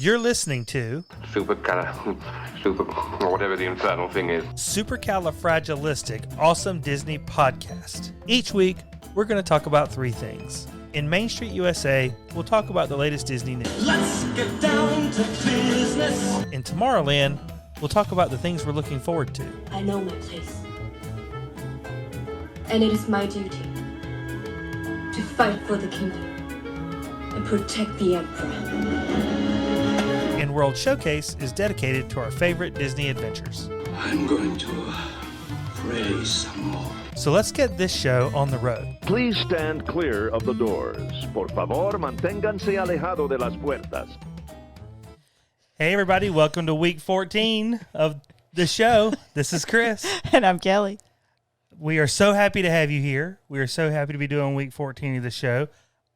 You're listening to Super, or whatever the infernal thing is. Supercalifragilistic Awesome Disney Podcast. Each week, we're going to talk about three things. In Main Street, USA, we'll talk about the latest Disney news. Let's get down to business. In Tomorrowland, we'll talk about the things we're looking forward to. I know my place. And it is my duty to fight for the kingdom and protect the Emperor. And World Showcase is dedicated to our favorite Disney adventures. I'm going to pray some more. So let's get this show on the road. Please stand clear of the doors. Por favor, manténganse alejado de las puertas. Hey everybody, welcome to week 14 of the show. This is Chris. And I'm Kelly. We are so happy to have you here. We are so happy to be doing week 14 of the show.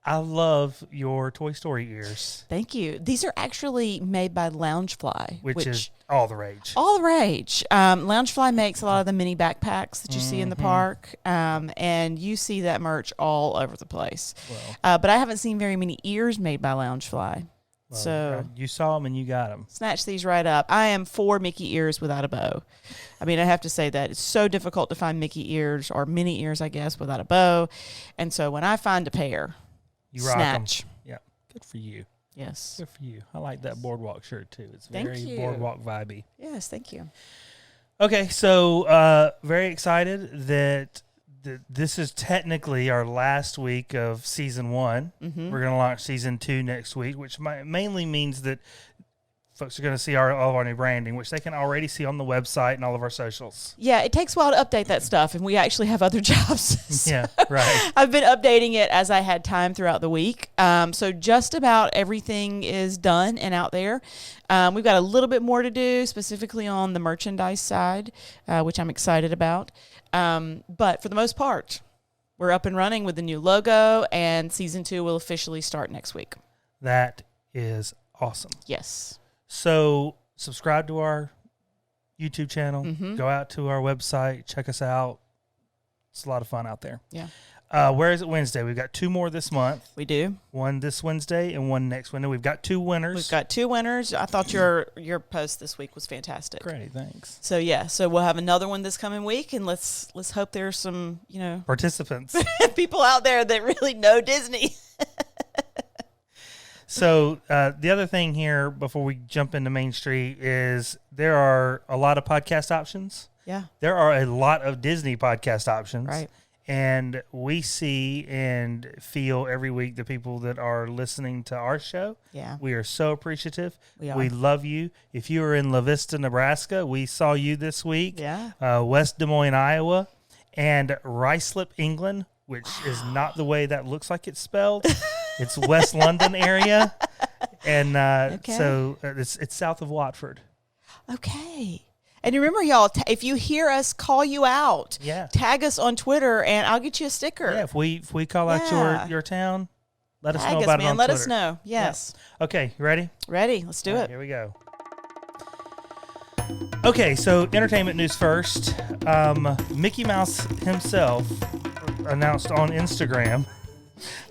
I love your Toy Story ears. Thank you. These are actually made by Loungefly. Which is all the rage. All the rage. Loungefly makes a lot of the mini backpacks that you see in the park. And you see that merch all over the place. Well, but I haven't seen very many ears made by Loungefly. So you saw them and you got them. Snatch these right up. I am for Mickey ears without a bow. I mean, I have to say that it's so difficult to find Mickey ears or mini ears, I guess, without a bow. And so when I find a pair, you rock snatch. them. Yeah, good for you. Yes. Good for you. I like that Boardwalk shirt too. It's Thank very you. Boardwalk vibey. Yes, thank you. Okay, so very excited that this is technically our last week of season 1. Mm-hmm. We're going to launch season 2 next week, which mainly means that folks are going to see all of our new branding, which they can already see on the website and all of our socials. Yeah, it takes a while to update that stuff, and we actually have other jobs. So Yeah, right. I've been updating it as I had time throughout the week. So just about everything is done and out there. We've got a little bit more to do, specifically on the merchandise side, which I'm excited about. But for the most part, we're up and running with the new logo, and season 2 will officially start next week. That is awesome. Yes. So subscribe to our YouTube channel. Mm-hmm. Go out to our website. Check us out. It's a lot of fun out there. Yeah. Where is it Wednesday? We've got 2 more this month. We do. One this Wednesday and one next Wednesday. We've got 2 winners. We've got 2 winners. I thought your post this week was fantastic. Great, thanks. So yeah, so we'll have another one this coming week, and let's hope there's some, Participants. people out there that really know Disney. So the other thing here before we jump into Main Street is there are a lot of podcast options. Yeah. There are a lot of Disney podcast options. Right. And we see and feel every week the people that are listening to our show. Yeah. We are so appreciative. We are. We love you. If you are in La Vista, Nebraska, we saw you this week. Yeah. West Des Moines, Iowa, and Ruislip, England, which is not the way that looks like it's spelled. It's West London area. And so it's south of Watford. Okay. And remember, y'all, if you hear us call you out, tag us on Twitter, and I'll get you a sticker. Yeah, if we call out your town, let us know Tag about us, it on Let Twitter. us know. Yes. Yeah. Okay, you ready? Ready. Let's do All right, it. here we go. Okay, so entertainment news first. Mickey Mouse himself announced on Instagram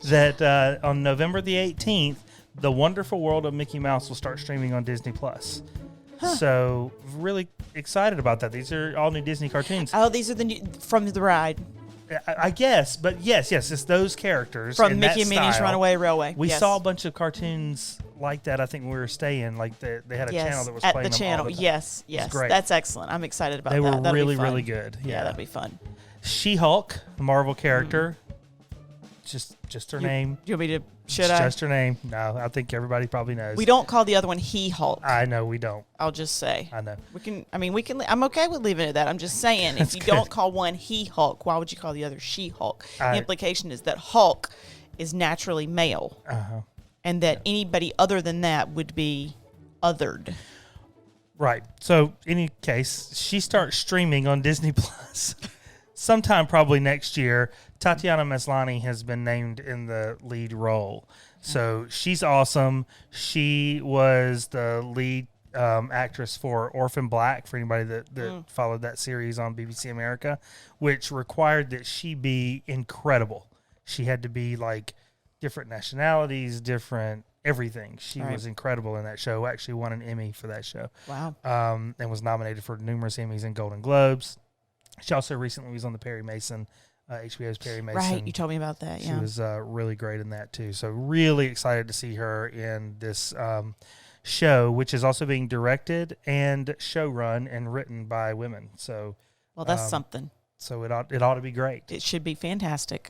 that on November the 18th, The Wonderful World of Mickey Mouse will start streaming on Disney+. So really excited about that. These are all new Disney cartoons. Oh, these are the new, from the ride. I guess, but yes, it's those characters From in Mickey that and Minnie's style. Runaway Railway. We Yes. saw a bunch of cartoons like that. I think when we were staying, like they had a channel that was at playing the them channel. all the time. Yes, great. That's excellent. I'm excited about They that. were That'll be really, fun. really good. Yeah, that'd be fun. She-Hulk, the Marvel character, just her name. Do you want me to? Should It's I? just her name. No, I think everybody probably knows. We don't call the other one He-Hulk. I know we don't. I'll just say. I know. We can. I'm okay with leaving it at that. I'm just saying, That's if you good. don't call one He-Hulk, why would you call the other She-Hulk? I- The implication is that Hulk is naturally male, and that anybody other than that would be othered. Right. So, in any case, she starts streaming on Disney Plus sometime probably next year. Tatiana Maslany has been named in the lead role. So, she's awesome. She was the lead actress for Orphan Black, for anybody that followed that series on BBC America, which required that she be incredible. She had to be like different nationalities, different everything. She Right. was incredible in that show. Actually won an Emmy for that show. Wow. And was nominated for numerous Emmys and Golden Globes. She also recently was on the Perry Mason, HBO's Perry Mason. Right, you told me about that. She Yeah. was really great in that too. So really excited to see her in this show, which is also being directed and showrun and written by women. So, Well, that's something. so it ought to be great. It should be fantastic.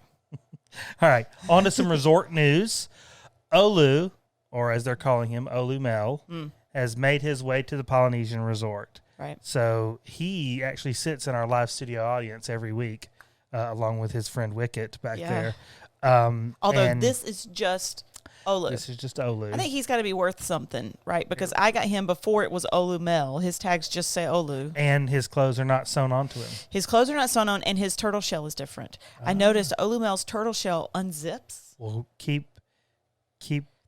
All right, on to some resort news. Olu, or as they're calling him, Olu Mel, has made his way to the Polynesian resort. Right. So he actually sits in our live studio audience every week, along with his friend Wicket back Yeah. there. Although and this is just Olu. this is just Olu. I think he's got to be worth something, right? Because I got him before it was Olu Mel. His tags just say Olu. And his clothes are not sewn onto him. His clothes are not sewn on, and his turtle shell is different. I noticed Olu Mel's turtle shell unzips. Well, keep.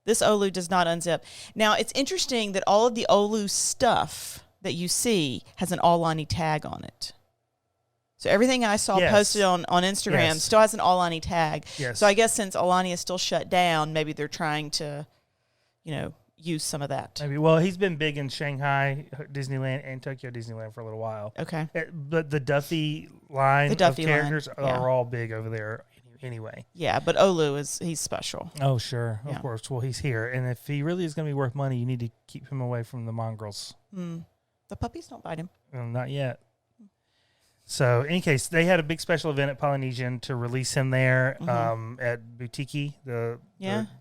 This Olu does not unzip. Now, it's interesting that all of the Olu stuff that you see has an Aulani tag on it. So everything I saw Yes. posted on Instagram Yes. still has an Aulani tag. Yes. So I guess since Aulani is still shut down, maybe they're trying to, use some of that. Maybe. Well, he's been big in Shanghai, Disneyland, and Tokyo Disneyland for a little while. Okay. But the Duffy line The Duffy of line, characters yeah. are all big over there anyway. Yeah, but Olu he's special. Oh, sure. Yeah. Of course. Well, he's here. And if he really is going to be worth money, you need to keep him away from the mongrels. The puppies don't bite him. Not yet. So, in any case, they had a big special event at Polynesian to release him there at Boutique, the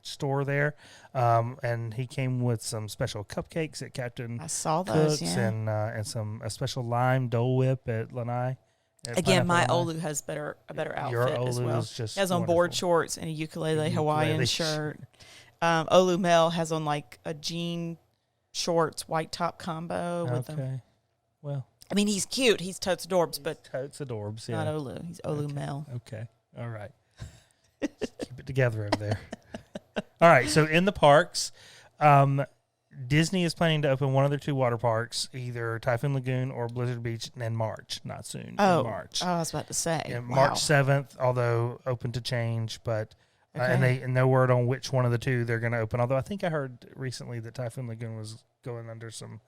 store there. And he came with some special cupcakes at Captain I saw those, Cook's yeah. and a special lime Dole Whip at Lanai. Again, my Pineapple Olu has a better Your outfit as Olu well. is just He has on board wonderful. shorts and a ukulele Hawaiian Ukulele shirt. Olu Mel has on like a jean shorts, white top combo with them. Okay. Well, I mean, he's cute. He's totes adorbs, but totes adorbs. not Yeah. Olu. He's Olu Mel. Okay. All right. Keep it together over there. All right. So in the parks, Disney is planning to open one of their two water parks, either Typhoon Lagoon or Blizzard Beach, in March. Not soon. In March. I was about to say. And wow. March 7th, although open to change, but Okay. and no word on which one of the two they're going to open. Although I think I heard recently that Typhoon Lagoon was going under some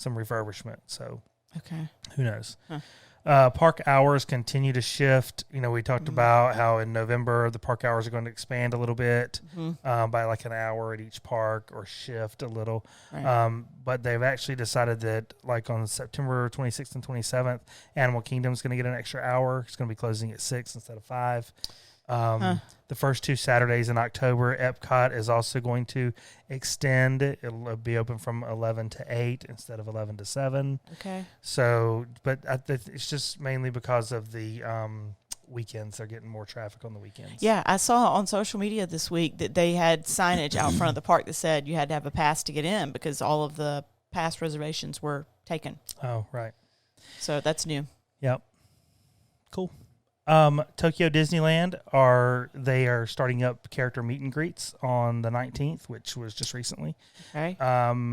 refurbishment. So Okay. who knows? Huh. Park hours continue to shift. We talked about how in November the park hours are going to expand a little bit by like an hour at each park or shift a little. Right. But they've actually decided that like on September 26th and 27th, Animal Kingdom is going to get an extra hour. It's going to be closing at 6 instead of 5. The first 2 Saturdays in October, Epcot is also going to extend. It'll be open from 11 to 8 instead of 11 to 7. Okay. So, but it's just mainly because of the weekends. They're getting more traffic on the weekends. Yeah, I saw on social media this week that they had signage out front of the park that said you had to have a pass to get in because all of the pass reservations were taken. Oh, right. So that's new. Yep. Cool. Tokyo Disneyland they are starting up character meet and greets on the 19th, which was just recently. Okay.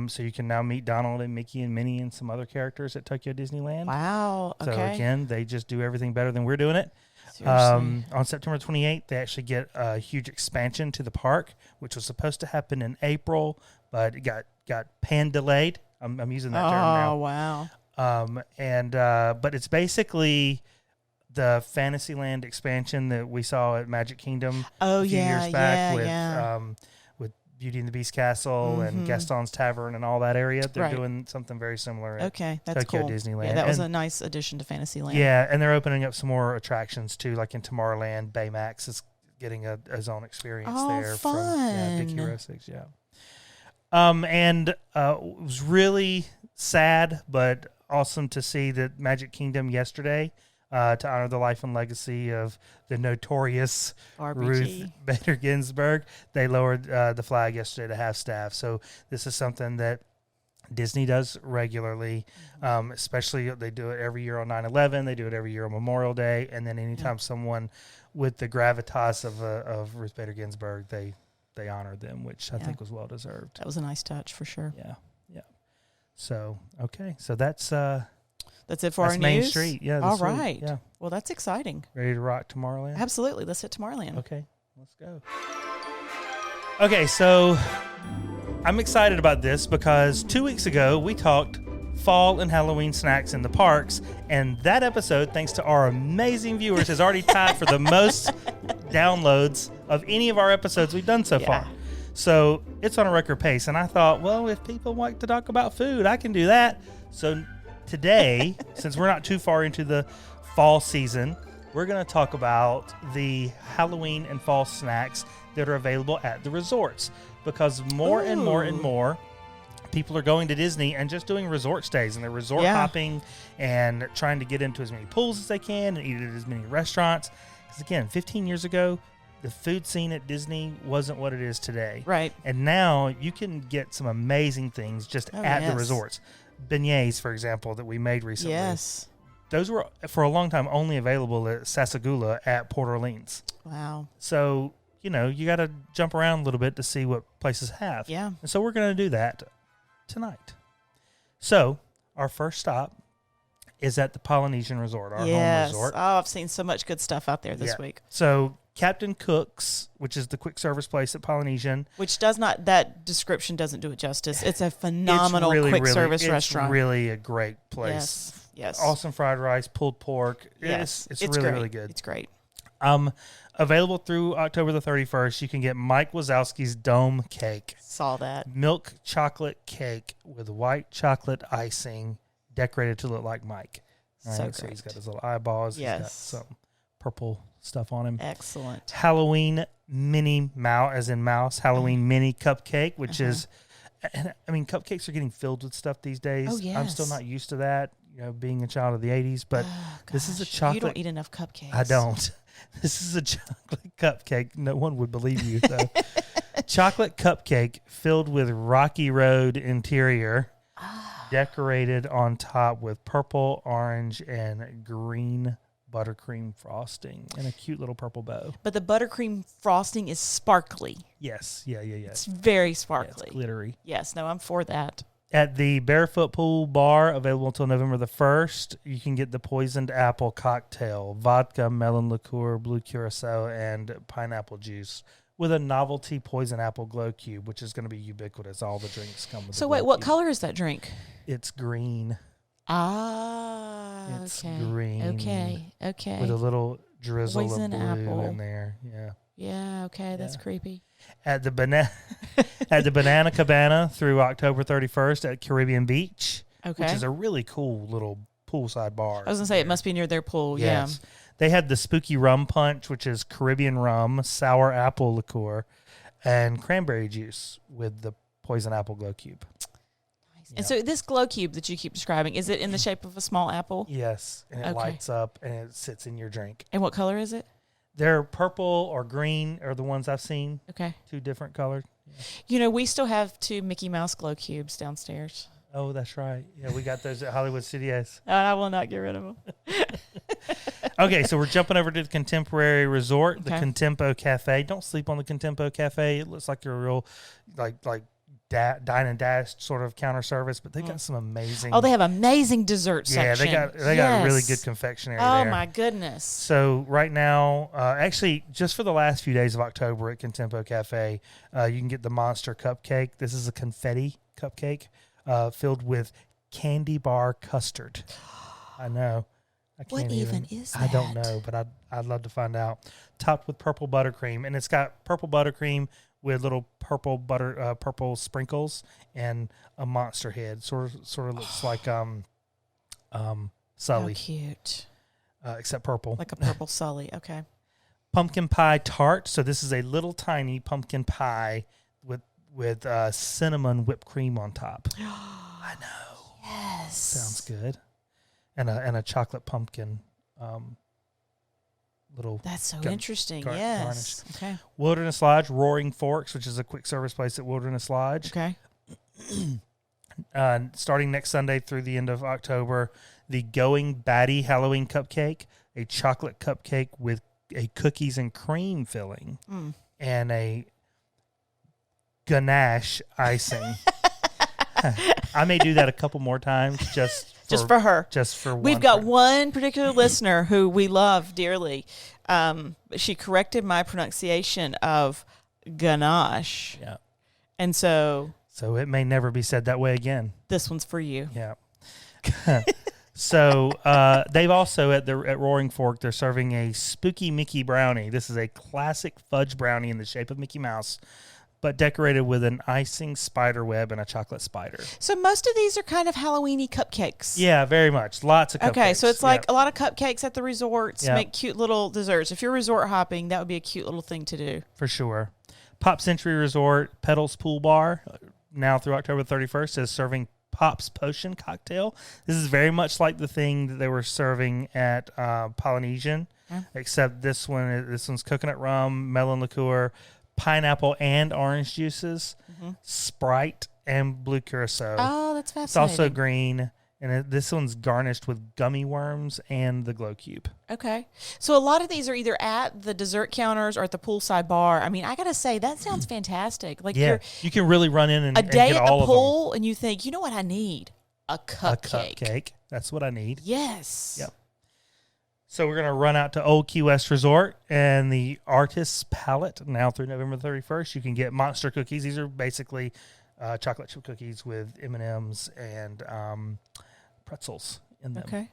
So you can now meet Donald and Mickey and Minnie and some other characters at Tokyo Disneyland. Wow. So Okay. again, they just do everything better than we're doing it. Seriously. On September 28th, they actually get a huge expansion to the park, which was supposed to happen in April, but it got pan delayed. I'm using that term now. Oh, wow. But it's basically the Fantasyland expansion that we saw at Magic Kingdom Oh, a few yeah, years back yeah. with Beauty and the Beast Castle and Gaston's Tavern and all that area. They're Right. doing something very similar at Okay, that's Tokyo cool. Disneyland. Yeah, that was And- a nice addition to Fantasyland. Yeah, and they're opening up some more attractions too, like in Tomorrowland. Baymax is getting his own experience Oh, there from Big fun. Hero 6. Yeah. It was really sad, but awesome to see that Magic Kingdom yesterday, to honor the life and legacy of the notorious Ruth RBG. Bader Ginsburg, they lowered the flag yesterday to half staff. So this is something that Disney does regularly, especially they do it every year on 9/11. They do it every year on Memorial Day, and then anytime someone with the gravitas of Ruth Bader Ginsburg, they honor them, which I think was well deserved. That was a nice touch for sure. Yeah. So okay, so that's it for our Main news? Street. Yeah. All this week. right. Yeah. Well, that's exciting. Ready to rock Tomorrowland? Absolutely. Let's hit Tomorrowland. Okay, let's go. Okay, so I'm excited about this because 2 weeks ago we talked fall and Halloween snacks in the parks, and that episode, thanks to our amazing viewers, is already tied for the most downloads of any of our episodes we've done so far. So it's on a record pace, and I thought, well, if people like to talk about food, I can do that. So today, since we're not too far into the fall season, we're going to talk about the Halloween and fall snacks that are available at the resorts, because more and more people are going to Disney and just doing resort stays, and they're resort hopping and trying to get into as many pools as they can and eat at as many restaurants. Because again, 15 years ago, the food scene at Disney wasn't what it is today. Right. And now you can get some amazing things just at the resorts. Beignets, for example, that we made recently. Yes. Those were, for a long time, only available at Sasagula at Port Orleans. Wow. So, you got to jump around a little bit to see what places have. Yeah. And so we're going to do that tonight. So our first stop is at the Polynesian Resort, our home resort. Oh, I've seen so much good stuff out there this week. So Captain Cook's, which is the quick service place at Polynesian. Which that description doesn't do it justice. It's a phenomenal quick service restaurant. It's really a great place. Yes. Awesome fried rice, pulled pork. Yes. It's really, great. really good. It's great. Available through October the 31st, you can get Mike Wazowski's Dome Cake. Saw that. Milk chocolate cake with white chocolate icing decorated to look like Mike. So he's got his little eyeballs. Yes. He's got some purple stuff on him. Excellent. Halloween mini mouse, as in mouse, Halloween mini cupcake, which is, I mean, cupcakes are getting filled with stuff these days. Oh, yes. I'm still not used to that, being a child of the 80s, but this is a chocolate. You don't eat enough cupcakes. I don't. This is a chocolate cupcake. No one would believe you, though. Chocolate cupcake filled with Rocky Road interior, decorated on top with purple, orange, and green buttercream frosting and a cute little purple bow. But the buttercream frosting is sparkly. Yes. Yeah. It's very sparkly. It's glittery. Yes. No, I'm for that. At the Barefoot Pool Bar, available until November the 1st, you can get the poisoned apple cocktail, vodka, melon liqueur, blue curacao, and pineapple juice with a novelty poison apple glow cube, which is going to be ubiquitous. All the drinks come with. So wait, what color is that drink? It's green. It's green. Okay. With a little drizzle Poison of blue apple in there. Yeah. Yeah. Okay. That's creepy. At the Banana Cabana through October 31st at Caribbean Beach, which is a really cool little poolside bar. I was gonna say it must be near their pool. Yes. Yeah. They had the Spooky Rum Punch, which is Caribbean rum, sour apple liqueur, and cranberry juice with the poison apple glow cube. Nice. And so this glow cube that you keep describing, is it in the shape of a small apple? Yes, and it lights up and it sits in your drink. And what color is it? They're purple or green are the ones I've seen. Okay. 2 different colors. Yeah. We still have 2 Mickey Mouse glow cubes downstairs. Oh, that's right. Yeah, we got those at Hollywood Studios. I will not get rid of them. Okay, so we're jumping over to the Contemporary Resort, the Contempo Cafe. Don't sleep on the Contempo Cafe. It looks like you're a real, like dine and dash sort of counter service, but they got some amazing. Oh, they have amazing dessert section. Yeah, they got really good confectionery there. Oh my goodness! So right now, actually, just for the last few days of October at Contempo Cafe, you can get the Monster Cupcake. This is a confetti cupcake filled with candy bar custard. I know. What even is that? I don't know, but I'd love to find out. Topped with purple buttercream, and it's got purple buttercream with little purple sprinkles and a monster head. Sort of looks like Sully. How cute. Except purple. Like a purple Sully. Okay. Pumpkin pie tart. So this is a little tiny pumpkin pie with cinnamon whipped cream on top. I know. Yes. Sounds good. And a chocolate pumpkin little. That's so interesting. Yes. Garnish. Okay. Wilderness Lodge, Roaring Forks, which is a quick service place at Wilderness Lodge. Okay. Starting next Sunday through the end of October, the Going Batty Halloween Cupcake, a chocolate cupcake with a cookies and cream filling, and a ganache icing. I may do that a couple more times just for her. Just for one. We've got one particular listener who we love dearly. She corrected my pronunciation of ganache. Yeah. And so So it may never be said that way again. This one's for you. Yeah. So they've also at Roaring Fork, they're serving a spooky Mickey brownie. This is a classic fudge brownie in the shape of Mickey Mouse, but decorated with an icing spider web and a chocolate spider. So most of these are kind of Halloween-y cupcakes. Yeah, very much. Lots of cupcakes. Okay, so it's like a lot of cupcakes at the resorts, Yep. make cute little desserts. If you're resort hopping, that would be a cute little thing to do. For sure. Pop Century Resort Petals Pool Bar, now through October 31st, is serving Pop's Potion cocktail. This is very much like the thing that they were serving at Polynesian, except this one's coconut rum, melon liqueur, pineapple and orange juices, Sprite, and blue curacao. Oh, that's It's fascinating. also green, and this one's garnished with gummy worms and the glow cube. Okay. So a lot of these are either at the dessert counters or at the poolside bar. I mean, I got to say, that sounds fantastic. Like Yeah, you can really run in and a day get at the all of them. pool, and you think, you know what I need? A A cupcake. cupcake. That's what I need. Yes. Yep. So we're going to run out to Old Key West Resort and the Artist's Palette now through November 31st. You can get monster cookies. These are basically chocolate chip cookies with M&Ms and pretzels in them. Okay.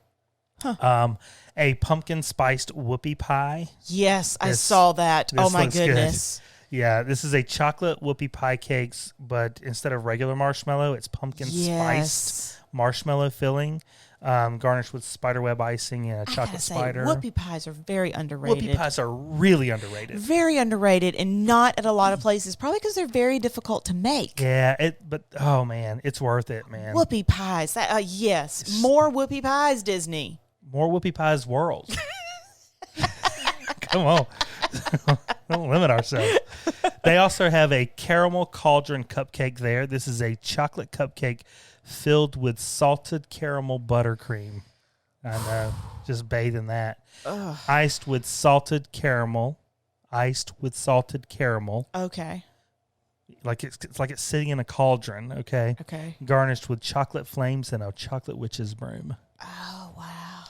A pumpkin spiced whoopie pie. Yes, I This- saw that. Oh this my looks good. goodness. Yeah, this is a chocolate whoopie pie cakes, but instead of regular marshmallow, it's pumpkin spiced Yes. marshmallow filling, garnished with spiderweb icing and a I gotta chocolate say, spider. whoopie pies are very underrated. Whoopie pies are really underrated. Very underrated and not at a lot of places, probably because they're very difficult to make. Yeah, but oh man, it's worth it, man. Whoopie pies. That, yes. More whoopie pies, Disney. More whoopie pies world. Come on. Don't limit ourselves. They also have a caramel cauldron cupcake there. This is a chocolate cupcake filled with salted caramel buttercream. I know. Just bathe in that. Iced with salted caramel. Okay. Like it's like it's sitting in a cauldron, okay? Okay. Garnished with chocolate flames and a chocolate witch's broom. Oh, wow.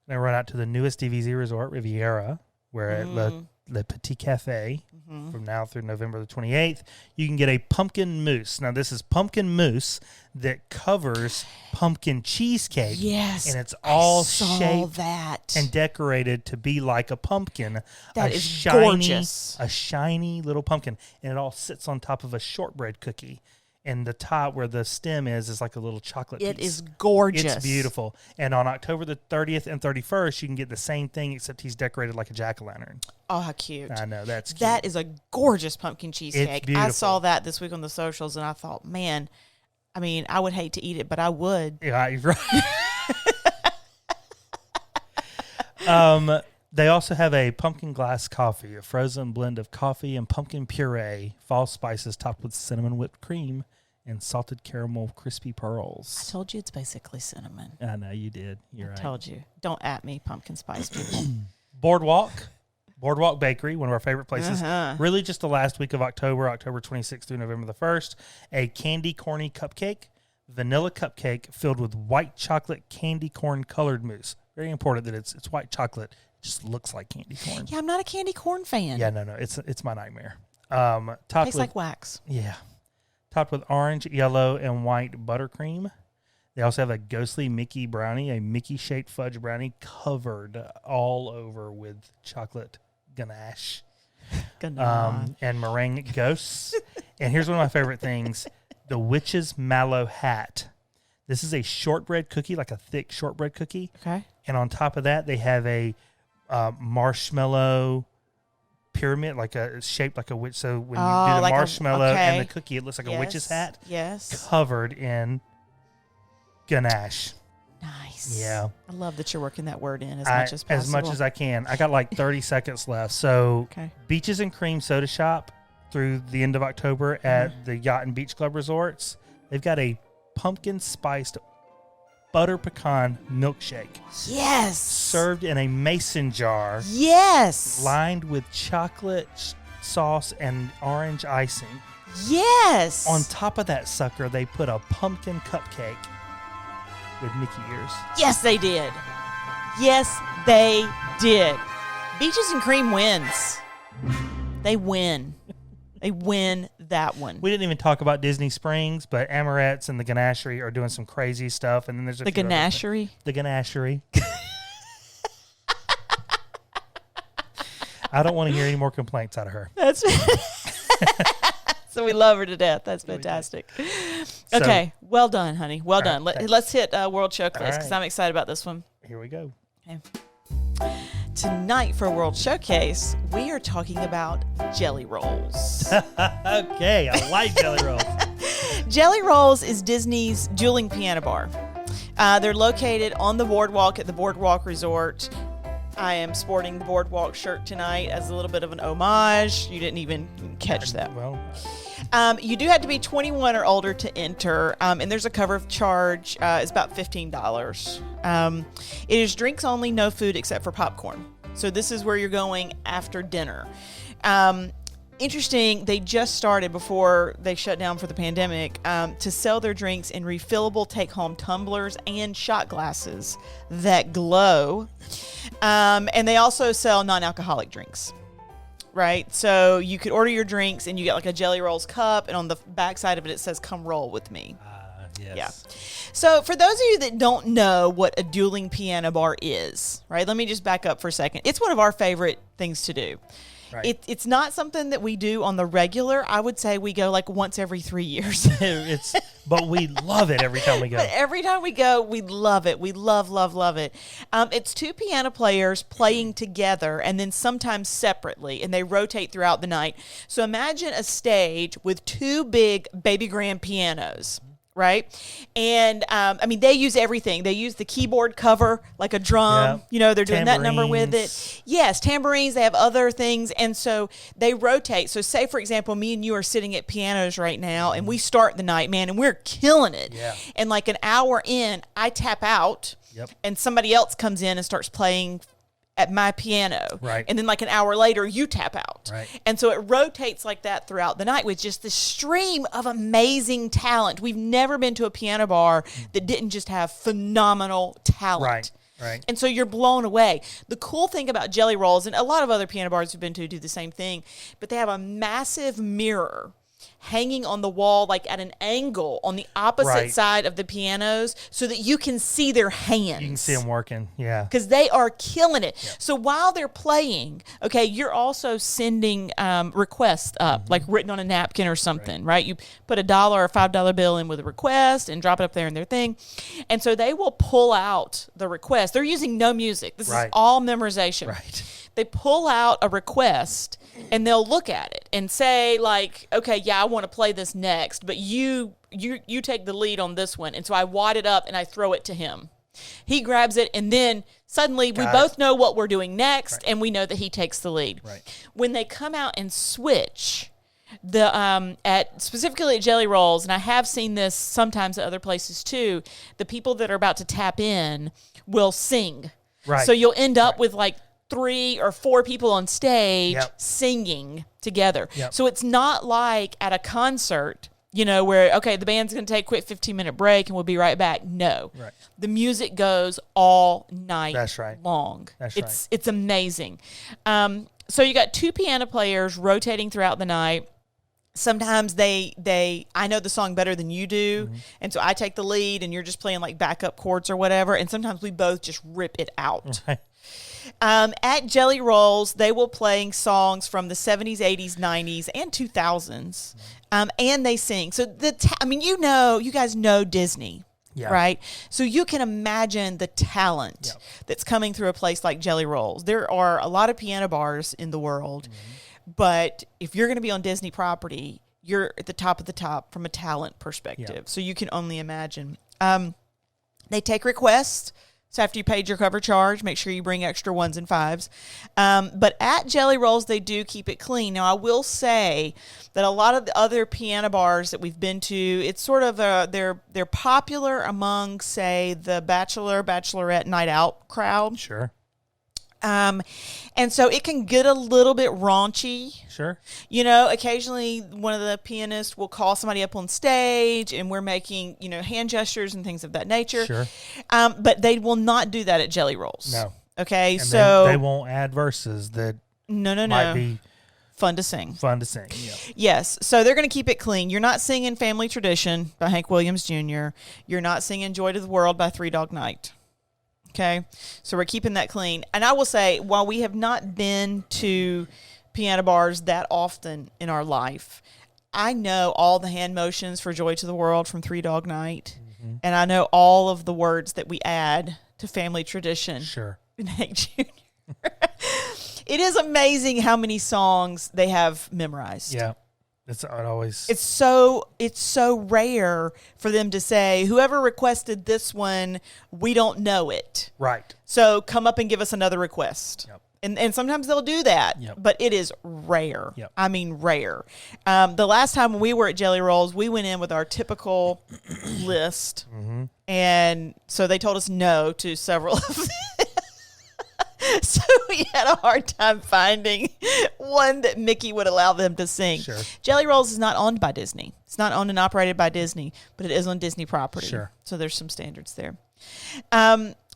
Then run out to the newest DVZ resort, Riviera, where at Le Petit Cafe, from now through November the 28th, you can get a pumpkin mousse. Now, this is pumpkin mousse that covers pumpkin cheesecake. Yes. And it's all I saw shaped that. and decorated to be like a pumpkin. That a is shiny, gorgeous. A shiny little pumpkin. And it all sits on top of a shortbread cookie. And the top where the stem is like a little chocolate It piece. is gorgeous. It's beautiful. And on October the 30th and 31st, you can get the same thing, except he's decorated like a jack-o'-lantern. Oh, how cute. I know, that's cute. That is a gorgeous pumpkin cheesecake. I beautiful. saw that this week on the socials, and I thought, man, I mean, I would hate to eat it, but I would. Yeah, you're right. They also have a pumpkin glass coffee, a frozen blend of coffee and pumpkin puree, fall spices topped with cinnamon whipped cream, and salted caramel crispy I pearls. told you it's basically cinnamon. I know, you did. You're right. Told you. Don't at me, pumpkin spice people. Boardwalk Bakery, one of our favorite places. Uh-huh. Really just the last week of October 26th through November the 1st. A candy corny cupcake, vanilla cupcake filled with white chocolate candy corn colored mousse. Very important that it's white chocolate. It just looks like candy corn. Yeah, I'm not a candy corn fan. Yeah, no, it's my nightmare. Topped Tastes with, like wax. yeah, topped with orange, yellow, and white buttercream. They also have a ghostly Mickey brownie, a Mickey-shaped fudge brownie covered all over with chocolate ganache and meringue ghosts. And here's one of my favorite things, the Witch's Mallow Hat. This is a shortbread cookie, like a thick shortbread cookie. Okay. And on top of that, they have a marshmallow pyramid, like a shaped like a witch. So when you do the like marshmallow and the okay. cookie, it looks like a witch's hat Yes. covered in ganache. Nice. Yeah. I love that you're working that word in as much as possible. As much as I can. I got like 30 seconds left. So Okay. Beaches and Cream Soda Shop through the end of October at the Yacht and Beach Club Resorts. They've got a pumpkin spiced butter pecan milkshake Yes. served in a mason jar Yes. lined with chocolate sauce and orange icing. Yes. On top of that sucker, they put a pumpkin cupcake with Mickey ears. Yes, they did. Yes, they did. Beaches and Cream wins. They win. They win that one. We didn't even talk about Disney Springs, but Amorette's and the Ganachery are doing some crazy stuff. And then there's The Ganachery? The Ganachery. I don't want to hear any more complaints out of her. That's so we love her to death. That's fantastic. Okay, well done, honey. Well done. Let's hit World Showcase because I'm excited about this one. Here we go. Okay. Tonight for World Showcase, we are talking about jelly rolls. Okay, I like jelly rolls. Jelly Rolls is Disney's dueling piano bar. They're located on the boardwalk at the Boardwalk Resort. I am sporting the Boardwalk shirt tonight as a little bit of an homage. You didn't even catch that. Well, you do have to be 21 or older to enter, and there's a cover charge. It's about $15. It is drinks only, no food except for popcorn. So this is where you're going after dinner. Interesting, they just started before they shut down for the pandemic to sell their drinks in refillable take-home tumblers and shot glasses that glow. And they also sell non-alcoholic drinks. Right, so you could order your drinks and you get like a Jelly Rolls cup, and on the back side of it, it says "Come roll with me." yes. Yeah. So for those of you that don't know what a dueling piano bar is, right? Let me just back up for a second. It's one of our favorite things to do. Right. It's not something that we do on the regular. I would say we go like once every 3 years. But we love it every time we go. But every time we go, we love it. We love it. It's two piano players playing together and then sometimes separately, and they rotate throughout the night. So imagine a stage with two big baby grand pianos. Right. And they use everything. They use the keyboard cover like a drum. Yep. They're doing that number with it. Yes, tambourines. They have other things. And so they rotate. So say, for example, me and you are sitting at pianos right now and we start the night, man, and we're killing it. Yeah. And like an hour in, I tap out and somebody else comes in and starts playing at my piano. Right. And then like an hour later, you tap out. Right. And so it rotates like that throughout the night with just this stream of amazing talent. We've never been to a piano bar that didn't just have phenomenal talent. Right. And so you're blown away. The cool thing about Jelly Rolls, and a lot of other piano bars we've been to do the same thing, but they have a massive mirror hanging on the wall like at an angle on the opposite side of the pianos so that you can see their hands. You can see them working, yeah. Because they are killing it. Yep. So while they're playing, okay, you're also sending requests up, like written on a napkin or something, right? You put $1 or $5 bill in with a request and drop it up there in their thing. And so they will pull out the request. They're using no music. This is all memorization. Right. They pull out a request and they'll look at it and say like, okay, yeah, I want to play this next, but you take the lead on this one. And so I wad it up and I throw it to him. He grabs it, and then suddenly we both know what we're doing next, and we know that he takes the lead. Right. When they come out and switch, specifically at Jelly Rolls, and I have seen this sometimes at other places too, the people that are about to tap in will sing. Right. So you'll end up with like 3 or 4 people on stage singing together. Yep. So it's not like at a concert, where, okay, the band's going to take a quick 15-minute break and we'll be right back. No. Right. The music goes all night long. That's right. It's amazing. So you got 2 piano players rotating throughout the night. Sometimes I know the song better than you do, and so I take the lead and you're just playing like backup chords or whatever, and sometimes we both just rip it out. Right. At Jelly Rolls, they will playing songs from the 70s, 80s, 90s, and 2000s, and they sing. So you guys know Disney, right? So you can imagine the talent that's coming through a place like Jelly Rolls. There are a lot of piano bars in the world, but if you're going to be on Disney property, you're at the top of the top from a talent perspective. So you can only imagine. They take requests. So after you paid your cover charge, make sure you bring extra 1s and 5s. But at Jelly Rolls, they do keep it clean. Now, I will say that a lot of the other piano bars that we've been to, it's sort of they're popular among, say, the bachelorette night out crowd. Sure. And so it can get a little bit raunchy. Sure. Occasionally one of the pianists will call somebody up on stage and we're making, hand gestures and things of that nature. Sure. But they will not do that at Jelly Rolls. No. Okay. And so they won't add verses that no. might be fun to sing. Fun to sing. Yeah. Yes. So they're going to keep it clean. You're not singing Family Tradition by Hank Williams Jr. You're not singing Joy to the World by Three Dog Night. Okay. So we're keeping that clean. And I will say, while we have not been to piano bars that often in our life, I know all the hand motions for Joy to the World from Three Dog Night. Mm-hmm. And I know all of the words that we add to Family Tradition. Sure. In Hank Jr. It is amazing how many songs they have memorized. Yeah. It's so rare for them to say, whoever requested this one, we don't know it. Right. So come up and give us another request. Yep. And sometimes they'll do that, Yep. but it is rare. Yep. I mean, rare. The last time we were at Jellyrolls, we went in with our typical list. Mm-hmm. And so they told us no to several of them. So we had a hard time finding one that Mickey would allow them to sing. Sure. Jellyrolls is not owned by Disney. It's not owned and operated by Disney, but it is on Disney property. Sure. So there's some standards there.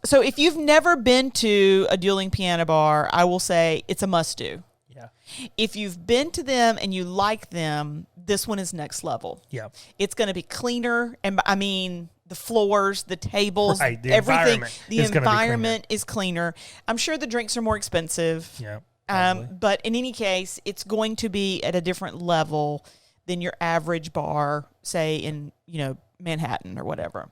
So if you've never been to a dueling piano bar, I will say it's a must-do. Yeah. If you've been to them and you like them, this one is next level. Yeah. It's going to be cleaner, and I mean the floors, the tables, right, the everything. environment The environment is cleaner. I'm sure the drinks are more expensive. Yeah. But in any case, it's going to be at a different level than your average bar, say in Manhattan or whatever.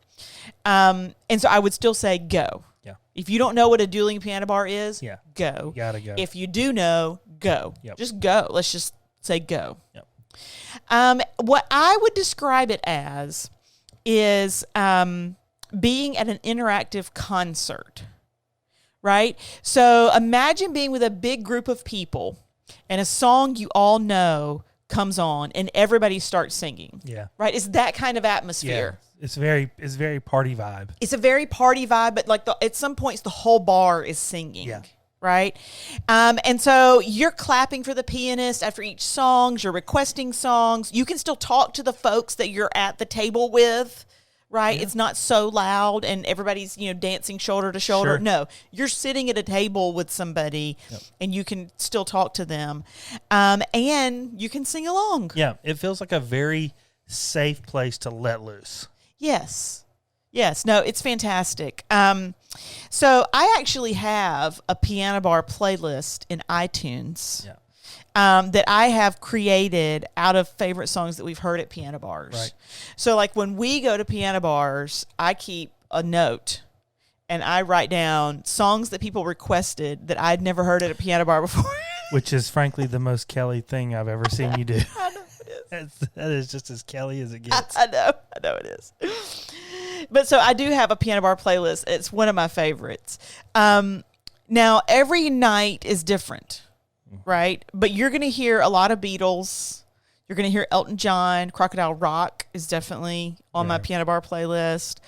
And so I would still say go. Yeah. If you don't know what a dueling piano bar is, Yeah. go. You gotta go. If you do know, go. Yep. Just go. Let's just say go. Yep. What I would describe it as is being at an interactive concert, right? So imagine being with a big group of people and a song you all know comes on and everybody starts singing. Yeah. Right? It's that kind of atmosphere. Yeah. It's very party vibe. It's a very party vibe, but like at some points the whole bar is singing. Yeah. Right? And so you're clapping for the pianist after each song. You're requesting songs. You can still talk to the folks that you're at the table with, right? Yeah. It's not so loud and everybody's, dancing shoulder to shoulder. Sure. No, you're sitting at a table with somebody and you can still talk to them. And you can sing along. Yeah. It feels like a very safe place to let loose. Yes. No, it's fantastic. So I actually have a piano bar playlist in iTunes that I have created out of favorite songs that we've heard at piano bars. Right. So like when we go to piano bars, I keep a note and I write down songs that people requested that I'd never heard at a piano bar before. Which is frankly the most Kelly thing I've ever seen you do. I know it is. That is just as Kelly as it gets. I know it is. But so I do have a piano bar playlist. It's one of my favorites. Now, every night is different, right? But you're going to hear a lot of Beatles. You're going to hear Elton John. Crocodile Rock is definitely on my piano bar playlist.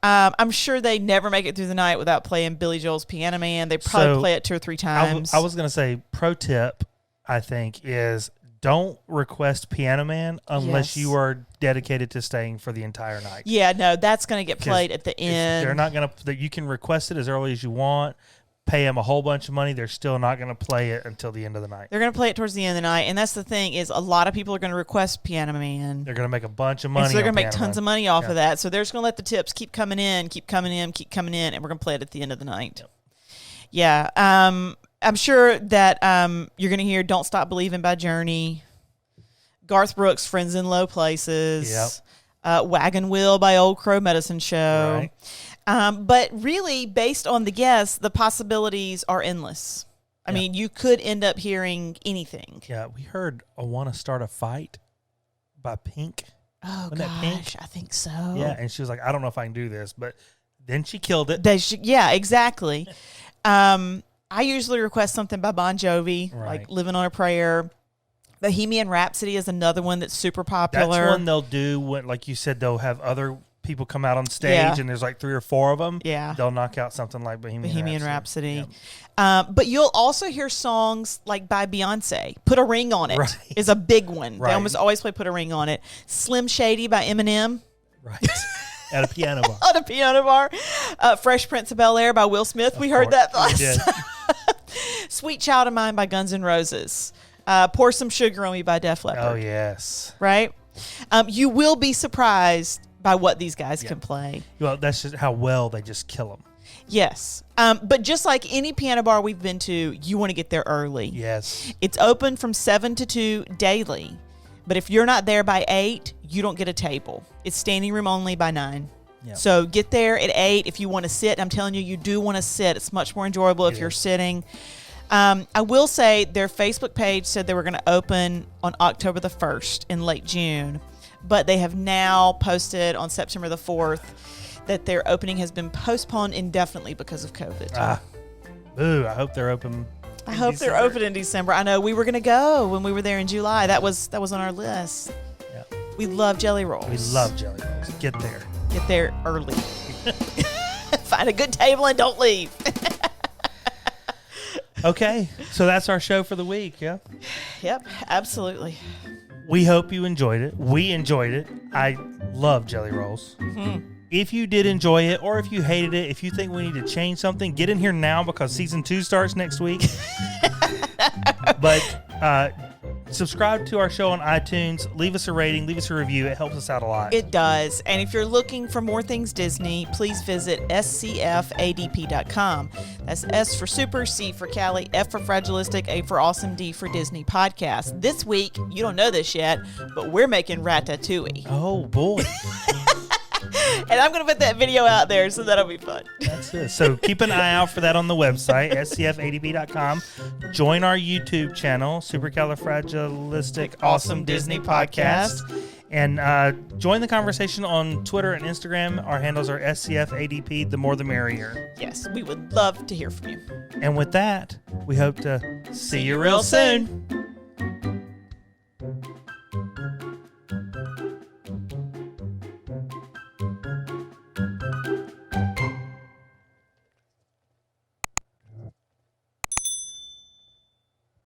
I'm sure they never make it through the night without playing Billy Joel's Piano Man. They probably play it 2 or 3 times. I was going to say, pro tip, I think, is don't request Piano Man unless you are dedicated to staying for the entire night. Yeah, no, that's going to get played at the end. They're not going to. You can request it as early as you want. Pay them a whole bunch of money. They're still not going to play it until the end of the night. They're going to play it towards the end of the night, and that's the thing is a lot of people are going to request Piano Man. They're going to make a bunch of money. And so they're going to make tons of money off of that. So they're just going to let the tips keep coming in, and we're going to play it at the end of the night. Yep. Yeah. I'm sure that you're going to hear "Don't Stop Believing" by Journey. Garth Brooks' "Friends in Low Places." Yep. Wagon Wheel by Old Crow Medicine Show. Right. But really, based on the guests, the possibilities are endless. I mean, you could end up hearing anything. Yeah, we heard "I Want to Start a Fight" by Pink. Oh, Wasn't that Pink? gosh, I think so. Yeah, and she was like, I don't know if I can do this, but then she killed it. Yeah, exactly. I usually request something by Bon Jovi, like "Living on a Prayer." Bohemian Rhapsody is another one that's super popular. That's one they'll do when, like you said, they'll have other people come out on stage and there's like 3 or 4 of them. Yeah. They'll knock out something like Bohemian Rhapsody. Yep. But you'll also hear songs like by Beyonce. "Put a Ring on It" is a big one. They almost always play "Put a Ring on It." "Slim Shady" by Eminem. Right. At a piano bar. At a piano bar. "Fresh Prince of Bel-Air" by Will Smith. We heard that last time. "Sweet Child of Mine" by Guns N' Roses. Pour Some Sugar on Me by Def Leppard. Oh, yes. Right? You will be surprised by what these guys can play. Well, that's just how well they just kill them. Yes. But just like any piano bar we've been to, you want to get there early. Yes. It's open from 7 to 2 daily. But if you're not there by 8, you don't get a table. It's standing room only by 9. Yep. So get there at 8 if you want to sit. I'm telling you, you do want to sit. It's much more enjoyable if you're sitting. I will say their Facebook page said they were going to open on October the 1st in late June. But they have now posted on September the 4th that their opening has been postponed indefinitely because of COVID. Boo, I hope they're open. I hope they're open in December. I know we were going to go when we were there in July. That was on our list. Yeah. We love jelly rolls. We love jelly rolls. Get there. Get there early. Find a good table and don't leave. Okay, so that's our show for the week, yeah? Yep, absolutely. We hope you enjoyed it. We enjoyed it. I love jelly rolls. Mm-hmm. If you did enjoy it, or if you hated it, if you think we need to change something, get in here now because season 2 starts next week. But subscribe to our show on iTunes. Leave us a rating. Leave us a review. It helps us out a lot. It does. And if you're looking for more things Disney, please visit scfadp.com. That's S for Super, C for Cali, F for Fragilistic, A for Awesome, D for Disney Podcast. This week, you don't know this yet, but we're making Ratatouille. Oh, boy. And I'm going to put that video out there, so that'll be fun. That's it. So keep an eye out for that on the website, scfadp.com. Join our YouTube channel, Supercalifragilistic Awesome Disney Podcast. And join the conversation on Twitter and Instagram. Our handles are SCFADP. The more the merrier. Yes, we would love to hear from you. And with that, we hope to see you real soon.